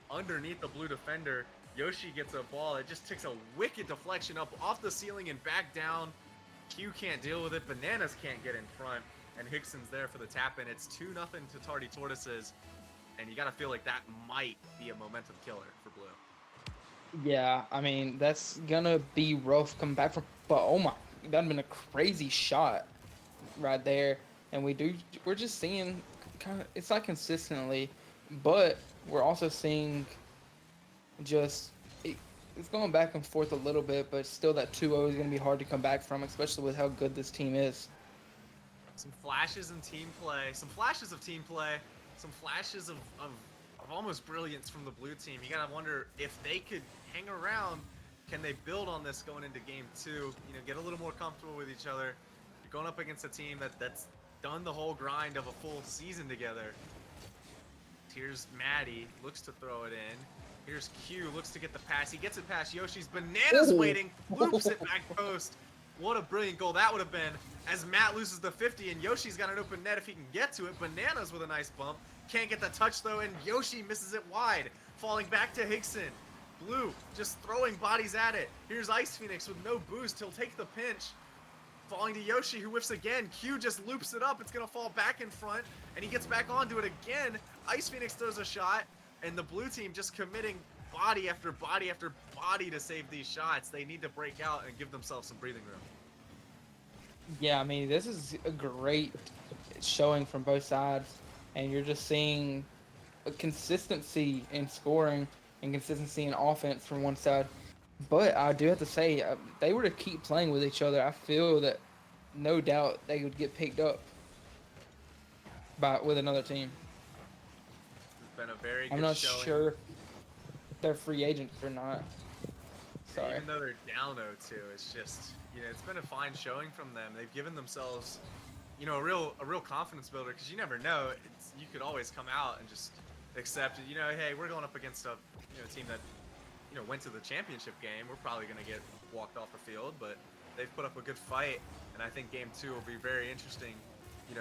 Speaker 1: underneath the blue defender. Yoshi gets a ball. It just takes a wicked deflection up off the ceiling and back down. Q can't deal with it. Bananas can't get in front. And Higson's there for the tap in. It's 2-0 to Tardy Tortoises. And you got to feel like that might be a momentum killer for Blue.
Speaker 2: Yeah, I mean that's gonna be rough coming back from. But oh my, that'd been a crazy shot right there. And we're just seeing kind of it's not consistently, but we're also seeing just it's going back and forth a little bit, but still that 2-0 is going to be hard to come back from, especially with how good this team is.
Speaker 1: Some flashes in team play, some flashes of team play, some flashes of almost brilliance from the blue team. You gotta wonder if they could hang around. Can they build on this going into game 2? You know, get a little more comfortable with each other. You're going up against a team that's done the whole grind of a full season together. Here's Maddie, looks to throw it in. Here's Q, looks to get the pass. He gets it past Yoshi's. Bananas waiting, loops it back post. What a brilliant goal that would have been. As Matt loses the 50 and Yoshi's got an open net if he can get to it. Bananas with a nice bump. Can't get the touch though, and Yoshi misses it wide. Falling back to Hickson. Blue just throwing bodies at it. Here's Ice Phoenix with no boost. He'll take the pinch. Falling to Yoshi, who whiffs again. Q just loops it up. It's going to fall back in front, and he gets back onto it again. Ice Phoenix throws a shot, and the blue team just committing body after body after body to save these shots. They need to break out and give themselves some breathing room.
Speaker 2: Yeah, I mean, this is a great showing from both sides, and you're just seeing a consistency in scoring and consistency in offense from one side. But I do have to say, if they were to keep playing with each other, I feel that no doubt they would get picked up with another team.
Speaker 1: It's been a very good
Speaker 2: I'm not
Speaker 1: showing.
Speaker 2: sure if they're free agents or not. Sorry.
Speaker 1: Even though they're down 0-2, it's just, it's been a fine showing from them. They've given themselves, a real confidence builder, because you never know. You could always come out and just accept it. Hey, we're going up against a team that went to the championship game. We're probably going to get walked off the field, but they've put up a good fight, and I think game 2 will be very interesting.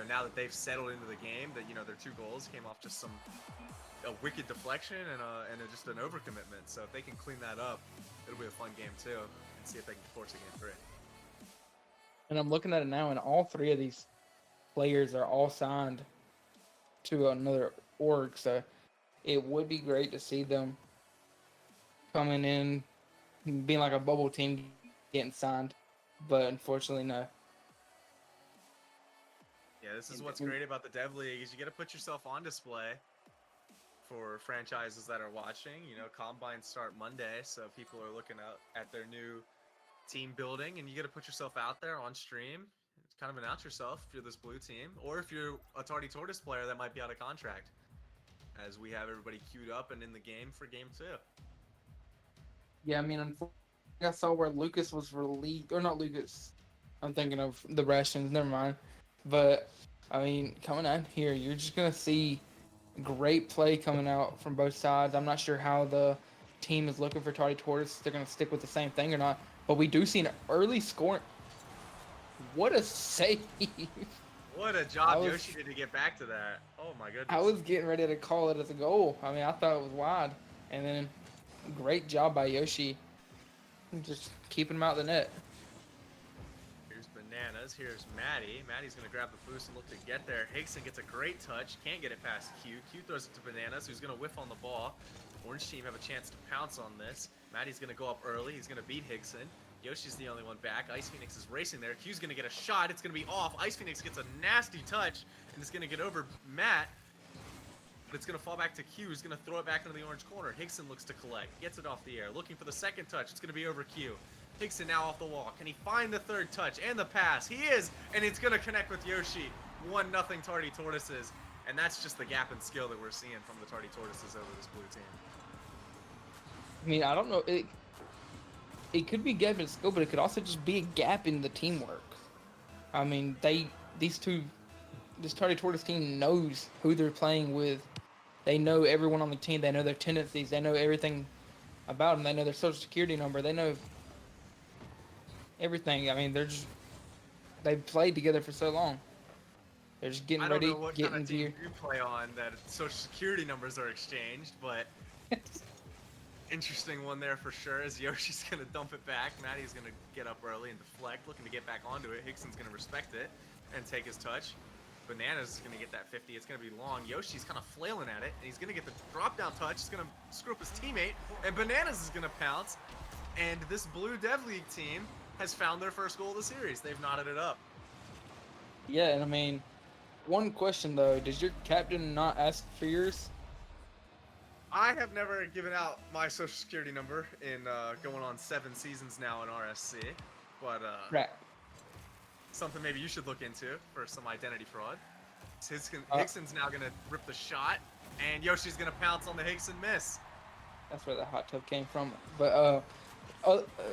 Speaker 1: Now that they've settled into the game, that their 2 goals came off just a wicked deflection and just an overcommitment. So if they can clean that up, it'll be a fun game too, and see if they can force a game 3.
Speaker 2: And I'm looking at it now, and all 3 of these players are all signed to another org, so it would be great to see them coming in, being like a bubble team, getting signed, but unfortunately, no.
Speaker 1: Yeah, this is what's great about the Dev League, is you get to put yourself on display for franchises that are watching. Combines start Monday, so people are looking at their new team building, and you get to put yourself out there on stream, kind of announce yourself if you're this blue team, or if you're a Tardy Tortoise player that might be out of contract, as we have everybody queued up and in the game for game 2.
Speaker 2: Yeah, I mean, unfortunately, I saw where Lucas was released, or not Lucas. I'm thinking of the Russians. Never mind. But I mean, coming out here, you're just gonna see great play coming out from both sides. I'm not sure how the team is looking for Tardy Tortoise. They're gonna stick with the same thing or not. But we do see an early scoring. What a save!
Speaker 1: What a job Yoshi did to get back to that. Oh my goodness.
Speaker 2: I was getting ready to call it as a goal. I mean, I thought it was wide, and then great job by Yoshi, just keeping him out the net.
Speaker 1: Here's Bananas. Here's Maddie. Maddie's going to grab the boost and look to get there. Hickson gets a great touch. Can't get it past Q. Q throws it to Bananas, who's going to whiff on the ball. Orange team have a chance to pounce on this. Maddie's going to go up early. He's going to beat Hickson. Yoshi's the only one back. Ice Phoenix is racing there. Q's going to get a shot. It's going to be off. Ice Phoenix gets a nasty touch, and it's going to get over Matt. But it's going to fall back to Q, who's going to throw it back into the orange corner. Hickson looks to collect. Gets it off the air. Looking for the second touch. It's going to be over Q. Hickson now off the wall. Can he find the third touch and the pass? He is, and it's going to connect with Yoshi. 1-0 Tardy Tortoises. And that's just the gap in skill that we're seeing from the Tardy Tortoises over this blue team.
Speaker 2: I mean, I don't know. It could be gap in skill, but it could also just be a gap in the teamwork. I mean, this Tardy Tortoise team knows who they're playing with. They know everyone on the team. They know their tendencies. They know everything about them. They know their social security number. They know everything. I mean, they've played together for so long. They're just getting ready,
Speaker 1: I don't know what
Speaker 2: getting
Speaker 1: kind of team
Speaker 2: gear.
Speaker 1: you play on that social security numbers are exchanged, but interesting one there for sure, as Yoshi's going to dump it back. Maddie's going to get up early and deflect, looking to get back onto it. Hickson's going to respect it and take his touch. Bananas is going to get that 50. It's going to be long. Yoshi's kind of flailing at it, and he's going to get the drop-down touch. He's going to screw up his teammate, and Bananas is going to pounce. And this blue Dev League team has found their first goal of the series. They've knotted it up.
Speaker 2: Yeah, and I mean, one question though: does your captain not ask for yours?
Speaker 1: I have never given out my social security number in going on 7 seasons now in RSC, but
Speaker 2: Right.
Speaker 1: something maybe you should look into for some identity fraud. Hickson's now going to rip the shot, and Yoshi's going to pounce on the Hickson miss.
Speaker 2: That's where the hot tub came from. But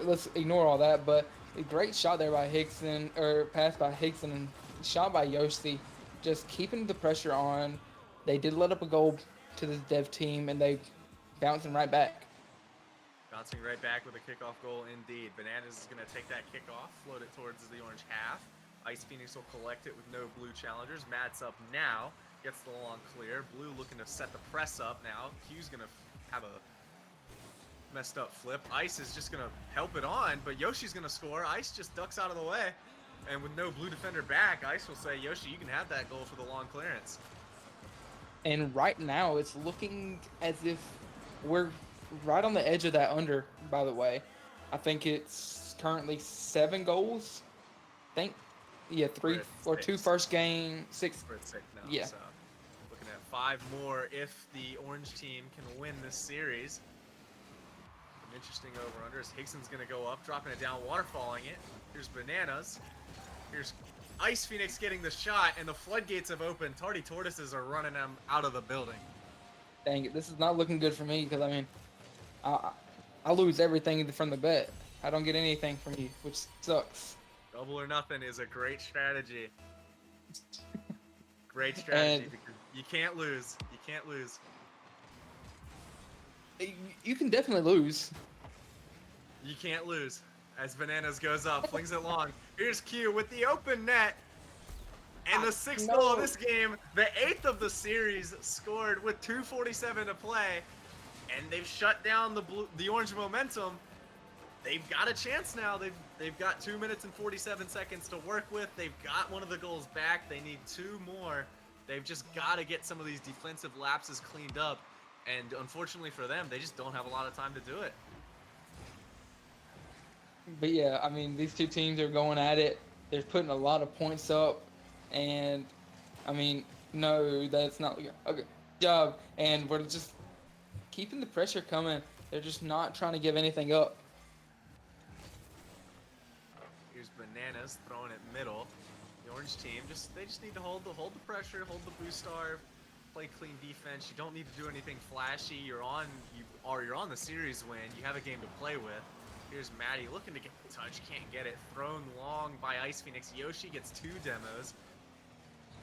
Speaker 2: let's ignore all that. But a great shot there by Hickson, or pass by Hickson, and shot by Yoshi, just keeping the pressure on. They did let up a goal to this Dev team, and they bouncing right back.
Speaker 1: Bouncing right back with a kickoff goal indeed. Bananas is going to take that kickoff, float it towards the orange half. Ice Phoenix will collect it with no blue challengers. Matt's up now, gets the long clear. Blue looking to set the press up now. Q's going to have a messed up flip. Ice is just going to help it on, but Yoshi's going to score. Ice just ducks out of the way. And with no blue defender back, Ice will say, Yoshi, you can have that goal for the long clearance.
Speaker 2: And right now, it's looking as if we're right on the edge of that under, by the way. I think it's currently 7 goals. I think, yeah, 3 or 2 first game, 6.
Speaker 1: We're at 6 now,
Speaker 2: yeah.
Speaker 1: So looking at 5 more if the orange team can win this series. An interesting over-under as Higson's going to go up, dropping it down, waterfalling it. Here's Bananas. Here's Ice Phoenix getting the shot, and the floodgates have opened. Tardy Tortoises are running them out of the building.
Speaker 2: Dang it, this is not looking good for me because, I mean, I lose everything from the bet. I don't get anything from you, which sucks.
Speaker 1: Double or nothing is a great strategy. Great strategy because you can't lose. You can't lose.
Speaker 2: You can definitely lose.
Speaker 1: You can't lose. As Bananas goes up, flings it long. Here's Q with the open net. And the 6th goal of this game, the 8th of the series, scored with 2:47 to play. And they've shut down the orange momentum. They've got a chance now. They've got 2 minutes and 47 seconds to work with. They've got one of the goals back. They need 2 more. They've just got to get some of these defensive lapses cleaned up. And unfortunately for them, they just don't have a lot of time to do it.
Speaker 2: But yeah, I mean, these two teams are going at it. They're putting a lot of points up. And, I mean, no, that's not a good job. And we're just keeping the pressure coming. They're just not trying to give anything up.
Speaker 1: Here's Bananas throwing it middle. The orange team they just need to hold the pressure, hold the boost starve, play clean defense. You don't need to do anything flashy. You're on the series win. You have a game to play with. Here's Maddie looking to get the touch, can't get it. Thrown long by Ice Phoenix. Yoshi gets 2 demos.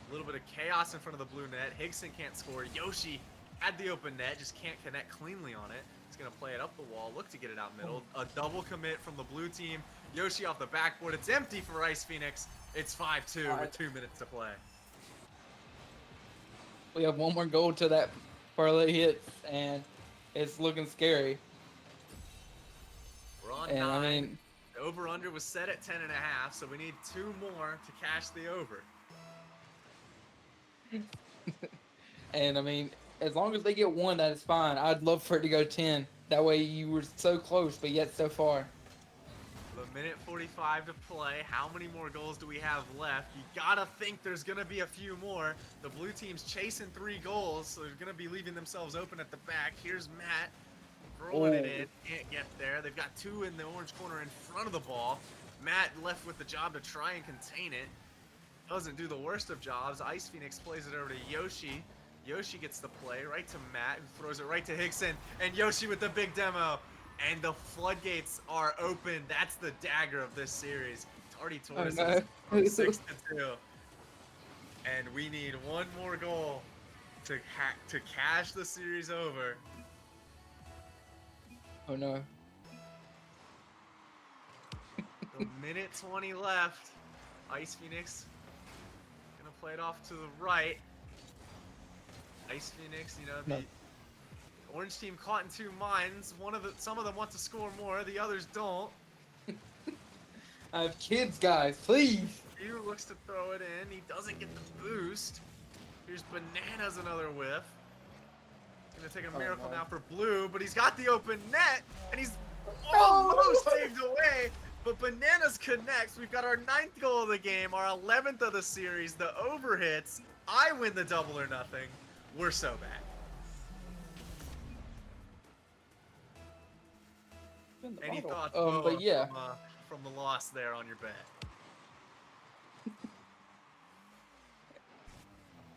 Speaker 1: A little bit of chaos in front of the blue net. Higson can't score. Yoshi had the open net, just can't connect cleanly on it. He's going to play it up the wall, look to get it out middle. A double commit from the blue team. Yoshi off the backboard. It's empty for Ice Phoenix. It's 5-2 with 2 minutes to play.
Speaker 2: We have one more goal to that parlay hits, and it's looking scary.
Speaker 1: We're on
Speaker 2: and
Speaker 1: 9.
Speaker 2: I mean,
Speaker 1: the over-under was set at 10.5, so we need 2 more to cash the over.
Speaker 2: And I mean, as long as they get 1, that is fine. I'd love for it to go 10. That way you were so close, but yet so far.
Speaker 1: With a minute 45 to play, how many more goals do we have left? You gotta think there's gonna be a few more. The blue team's chasing 3 goals, so they're gonna be leaving themselves open at the back. Here's Matt throwing it in, can't get there. They've got 2 in the orange corner in front of the ball. Matt left with the job to try and contain it. Doesn't do the worst of jobs. Ice Phoenix plays it over to Yoshi. Yoshi gets the play right to Matt, who throws it right to Higson. And Yoshi with the big demo. And the floodgates are open. That's the dagger of this series. Tardy Tortoises from 6-2. And we need 1 more goal to cash the series over.
Speaker 2: Oh no.
Speaker 1: A minute 20 left. Ice Phoenix gonna play it off to the right. Ice Phoenix, the orange team caught in 2 minds. Some of them want to score more, the others don't.
Speaker 2: I have kids, guys, please.
Speaker 1: Hugh looks to throw it in. He doesn't get the boost. Here's Bananas, another whiff. Gonna take a miracle now for Blue, but he's got the open net, and he's almost saved away. But Bananas connects. We've got our 9th goal of the game, our 11th of the series. The over hits. I win the double or nothing. We're so bad. Any thoughts
Speaker 2: but yeah.
Speaker 1: from the loss there on your bet?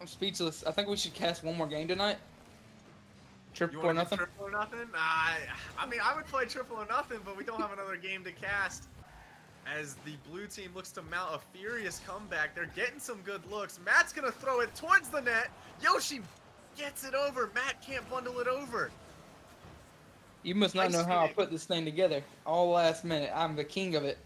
Speaker 2: I'm speechless. I think we should cast 1 more game tonight. Triple
Speaker 1: You
Speaker 2: or
Speaker 1: want to
Speaker 2: nothing?
Speaker 1: do triple or nothing? I mean, I would play triple or nothing, but we don't have another game to cast. As the blue team looks to mount a furious comeback. They're getting some good looks. Matt's going to throw it towards the net. Yoshi gets it over. Matt can't bundle it over.
Speaker 2: You must not
Speaker 1: Ice
Speaker 2: know how I
Speaker 1: Phoenix.
Speaker 2: put this thing together. All last minute. I'm the king of it.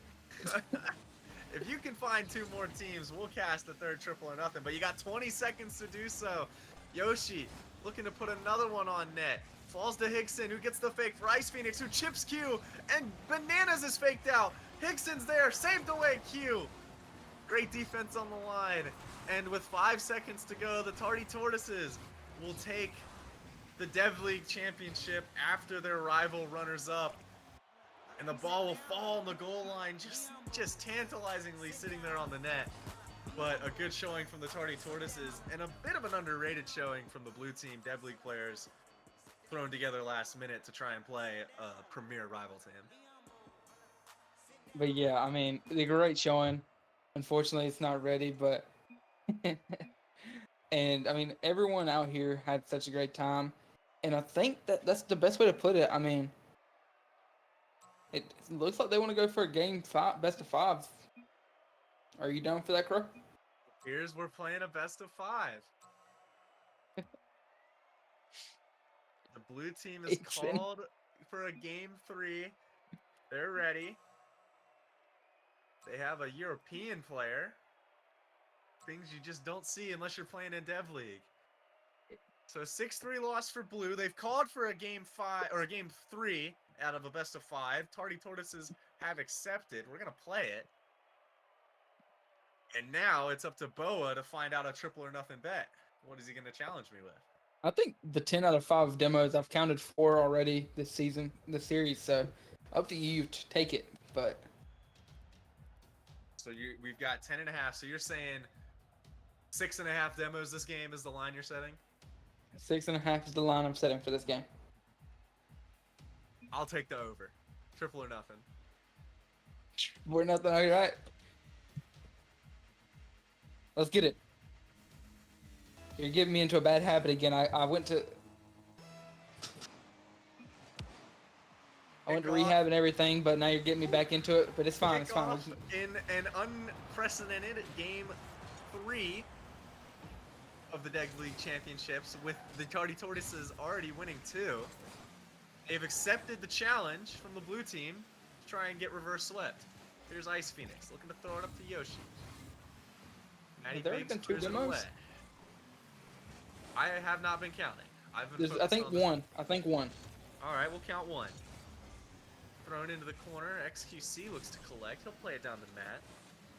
Speaker 1: If you can find 2 more teams, we'll cast the third triple or nothing. But you got 20 seconds to do so. Yoshi looking to put another one on net. Falls to Hickson, who gets the fake for Ice Phoenix, who chips Q, and Bananas is faked out. Hickson's there, saved away Q. Great defense on the line. And with 5 seconds to go, the Tardy Tortoises will take the Dev League Championship after their rival runners-up. And the ball will fall on the goal line, just tantalizingly sitting there on the net. But a good showing from the Tardy Tortoises, and a bit of an underrated showing from the blue team Dev League players thrown together last minute to try and play a premier rival team.
Speaker 2: But yeah, I mean, the great showing. Unfortunately, it's not ready, but and I mean, everyone out here had such a great time, and I think that's the best way to put it. I mean, it looks like they want to go for a game 5, best of 5. Are you down for that, Crow?
Speaker 1: Here's we're playing a best of 5. The blue team is called for a game 3. They're ready. They have a European player. Things you just don't see unless you're playing in Dev League. So 6-3 loss for blue. They've called for a game 5 or a game 3 out of a best of 5. Tardy Tortoises have accepted. We're gonna play it. And now it's up to Boa to find out a triple or nothing bet. What is he gonna challenge me with?
Speaker 2: I think the 10 out of 5 demos, I've counted 4 already this season, this series, so up to you to take it, but...
Speaker 1: So we've got 10.5, so you're saying 6.5 demos this game is the line you're setting?
Speaker 2: 6.5 is the line I'm setting for this game.
Speaker 1: I'll take the over. Triple or nothing.
Speaker 2: We're nothing, all right? Let's get it. You're getting me into a bad habit again. I went to rehab and everything, but now you're getting me back into it. But it's fine. It's fine.
Speaker 1: In an unprecedented game 3 of the Dev League Championships, with the Tardy Tortoises already winning 2, they've accepted the challenge from the blue team to try and get reverse swept. Here's Ice Phoenix looking to throw it up to Yoshi.
Speaker 2: Have there been 2 demos?
Speaker 1: I have not been counting.
Speaker 2: I think one. I think one.
Speaker 1: All right, we'll count 1. Thrown into the corner. XQC looks to collect. He'll play it down the mat.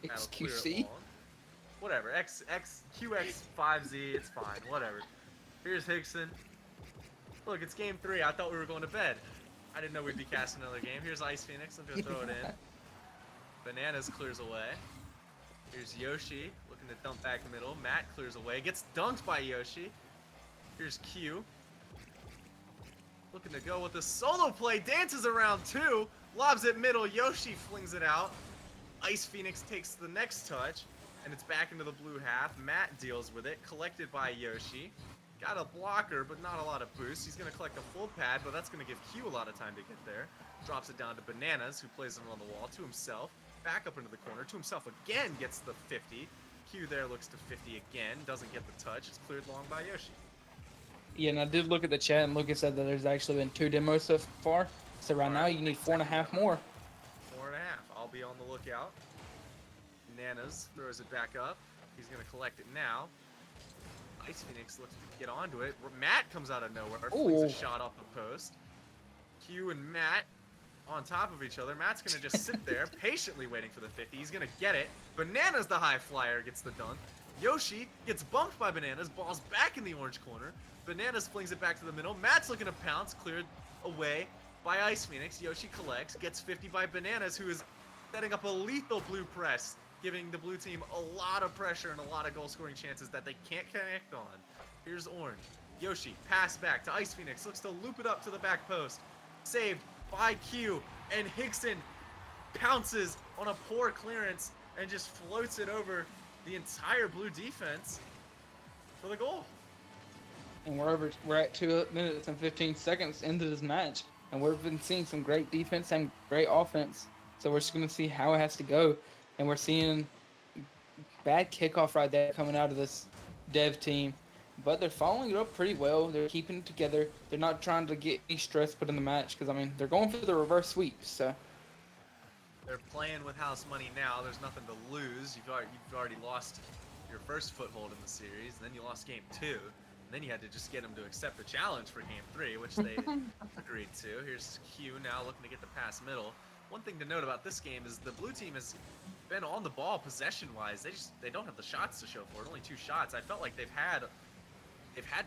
Speaker 2: XQC?
Speaker 1: Whatever. QX5Z. It's fine. Whatever. Here's Hickson. Look, it's game 3. I thought we were going to bed. I didn't know we'd be casting another game. Here's Ice Phoenix. I'm going to throw it in. Bananas clears away. Here's Yoshi looking to dump back middle. Matt clears away. Gets dunked by Yoshi. Here's Q. Looking to go with a solo play. Dances around 2. Lobs it middle. Yoshi flings it out. Ice Phoenix takes the next touch. And it's back into the blue half. Matt deals with it. Collected by Yoshi. Got a blocker, but not a lot of boost. He's going to collect a full pad, but that's going to give Q a lot of time to get there. Drops it down to Bananas, who plays it on the wall to himself. Back up into the corner. To himself again. Gets the 50. Q there looks to 50 again. Doesn't get the touch. It's cleared long by Yoshi.
Speaker 2: Yeah, and I did look at the chat, and Lucas said that there's actually been 2 demos so far. So right now you need 4.5 more.
Speaker 1: 4.5. I'll be on the lookout. Bananas throws it back up. He's going to collect it now. Ice Phoenix looks to get onto it. Matt comes out of nowhere. Flings a shot off the post. Q and Matt on top of each other. Matt's going to just sit there, patiently waiting for the 50. He's going to get it. Bananas, the high flyer, gets the dunk. Yoshi gets bumped by Bananas. Ball's back in the orange corner. Bananas flings it back to the middle. Matt's looking to pounce. Cleared away by Ice Phoenix. Yoshi collects. Gets 50 by Bananas, who is setting up a lethal blue press, giving the blue team a lot of pressure and a lot of goal-scoring chances that they can't connect on. Here's Orange. Yoshi, pass back to Ice Phoenix. Looks to loop it up to the back post. Saved by Q. And Hickson pounces on a poor clearance and just floats it over the entire blue defense for the goal.
Speaker 2: And we're at 2 minutes and 15 seconds into this match, and we've been seeing some great defense and great offense. So we're just going to see how it has to go. And we're seeing bad kickoff right there coming out of this Dev team. but they're following it up pretty well. They're keeping it together. They're not trying to get any stress put in the match because I mean they're going for the reverse sweep. So
Speaker 1: They're playing with house money now. There's nothing to lose. You've already lost your first foothold in the series, and then you lost game 2. And then you had to just get them to accept the challenge for game 3, which they agreed to. Here's Q now looking to get the pass middle. One thing to note about this game is the blue team has been on the ball possession-wise. They don't have the shots to show for it. Only 2 shots. I felt like they've had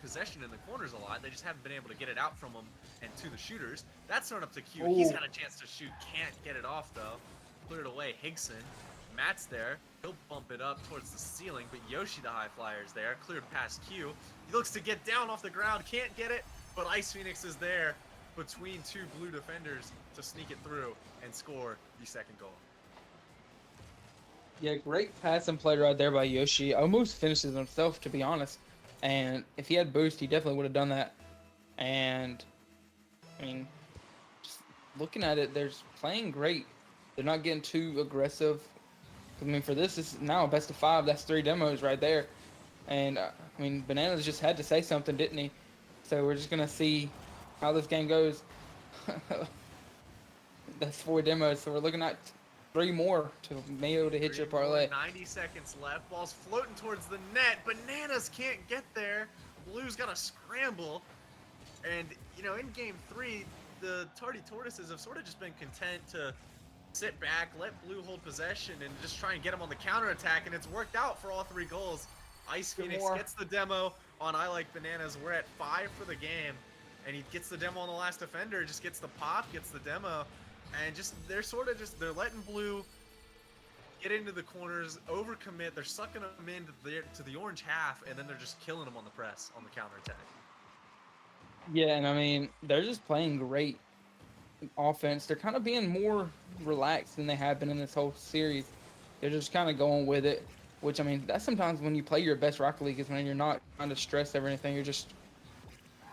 Speaker 1: possession in the corners a lot. They just haven't been able to get it out from them and to the shooters. That's thrown up to Q. He's got a chance to shoot. Can't get it off, though. Cleared away. Higson. Matt's there. He'll bump it up towards the ceiling, but Yoshi, the high flyer, is there. Cleared past Q. He looks to get down off the ground. Can't get it, but Ice Phoenix is there between 2 blue defenders to sneak it through and score the second goal.
Speaker 2: yeah, great pass and play right there by Yoshi. Almost finishes himself, to be honest. And if he had boost, he definitely would have done that. And I mean, just looking at it, they're playing great. They're not getting too aggressive. I mean, for this is now a best of 5. That's 3 demos right there. And I mean, Bananas just had to say something, didn't he? So we're just gonna see how this game goes. That's 4 demos, so we're looking at 3 more to be able to hit your parlay.
Speaker 1: 90 seconds left. Ball's floating towards the net. Bananas can't get there. Blue's got to scramble. And, you know, in game 3, the Tardy Tortoises have sort of just been content to sit back, let Blue hold possession, and just try and get them on the counterattack, and it's worked out for all 3 goals. Ice Phoenix gets the demo on I Like Bananas. We're at 5 for the game, and he gets the demo on the last defender, just gets the pop, gets the demo, and just they're letting Blue get into the corners, overcommit. They're sucking them into the orange half, and then they're just killing them on the press, on the counterattack.
Speaker 2: Yeah, and I mean, they're just playing great offense. They're kind of being more relaxed than they have been in this whole series. They're just kind of going with it, which I mean, that's sometimes when you play your best Rocket League is when you're not trying to stress everything. You're just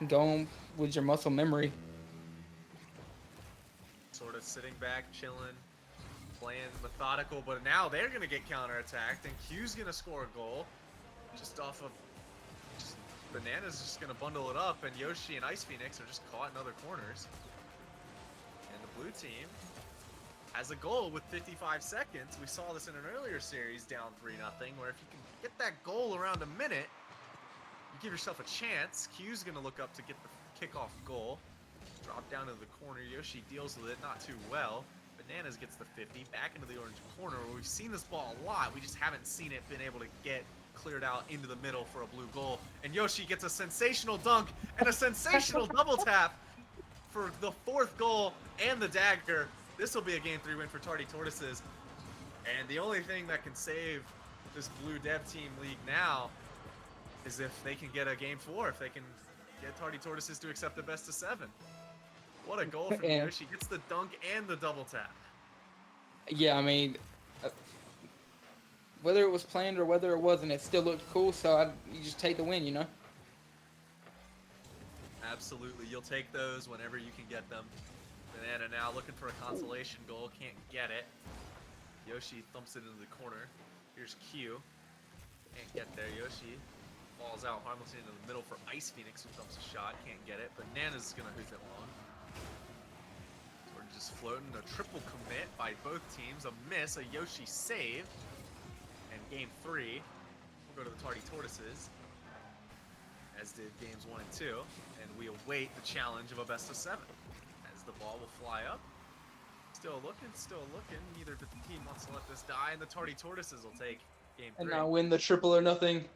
Speaker 2: going with your muscle memory.
Speaker 1: Sort of sitting back, chilling, playing methodical, but now they're going to get counterattacked, and Q's going to score a goal just off of Bananas just going to bundle it up, and Yoshi and Ice Phoenix are just caught in other corners. And the blue team has a goal with 55 seconds. We saw this in an earlier series down 3-0, where if you can get that goal around a minute, you give yourself a chance. Q's going to look up to get the kickoff goal. Drop down to the corner. Yoshi deals with it not too well. Bananas gets the 50 back into the orange corner, where we've seen this ball a lot. We just haven't seen it been able to get cleared out into the middle for a blue goal. And Yoshi gets a sensational dunk and a sensational double tap for the 4th goal and the dagger. This will be a game 3 win for Tardy Tortoises. And the only thing that can save this blue dev team league now is if they can get a game 4, if they can get Tardy Tortoises to accept the best of 7. What a goal from Yoshi. Gets the dunk and the double tap.
Speaker 2: Yeah, I mean, whether it was planned or whether it wasn't, it still looked cool, so you just take the win, you know?
Speaker 1: Absolutely. You'll take those whenever you can get them. Banana now looking for a consolation goal. Can't get it. Yoshi thumps it into the corner. Here's Q. Can't get there. Yoshi falls out harmlessly into the middle for Ice Phoenix, who thumps a shot. Can't get it. Banana's going to hoop it long. We're just floating. A triple commit by both teams. A miss. A Yoshi save. And game 3 will go to the Tardy Tortoises, as did games 1 and 2, and we await the challenge of a best of 7, as the ball will fly up. Still looking. Neither team wants to let this die, and the Tardy Tortoises will take game 3.
Speaker 2: And now win the triple or nothing.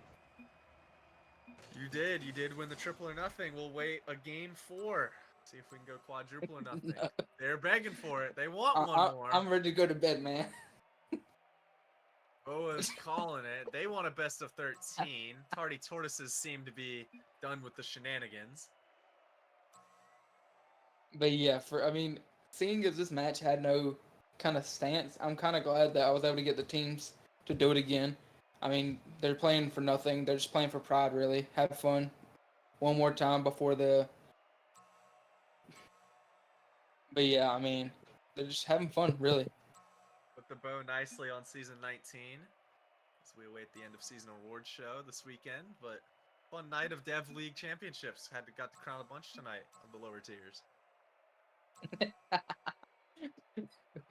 Speaker 1: You did win the triple or nothing. We'll wait a game 4. See if we can go quadruple or nothing.
Speaker 2: No.
Speaker 1: They're begging for it. They want one more.
Speaker 2: I'm ready to go to bed, man.
Speaker 1: Boa's calling it. They want a best of 13. Tardy Tortoises seem to be done with the shenanigans.
Speaker 2: But yeah, seeing as this match had no kind of stance, I'm kind of glad that I was able to get the teams to do it again. I mean, they're playing for nothing. They're just playing for pride, really. Have fun one more time before the... But yeah, I mean, they're just having fun, really.
Speaker 1: Put the bow nicely on season 19 as we await the end of season awards show this weekend. But Fun night of Dev League championships. Got to crown a bunch tonight of the lower tiers.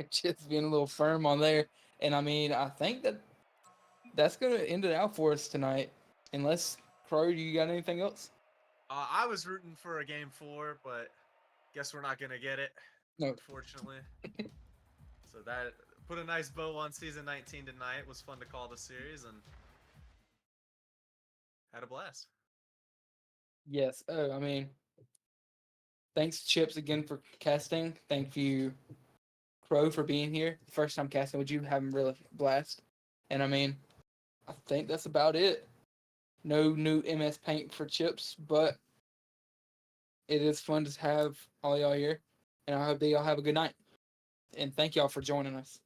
Speaker 2: Just being a little firm on there. And I mean, I think that's gonna end it out for us tonight. Unless Crow, you got anything else?
Speaker 1: I was rooting for a game 4, but guess we're not gonna get it,
Speaker 2: No.
Speaker 1: unfortunately. So that put a nice bow on season 19 tonight. It was fun to call the series and had a blast.
Speaker 2: Yes. Oh, I mean, thanks Chips again for casting. Thank you, Crow, for being here. First time casting with you, having really blast. And I mean, I think that's about it. No new MS Paint for Chips, but it is fun to have all y'all here. And I hope that y'all have a good night. And thank y'all for joining us.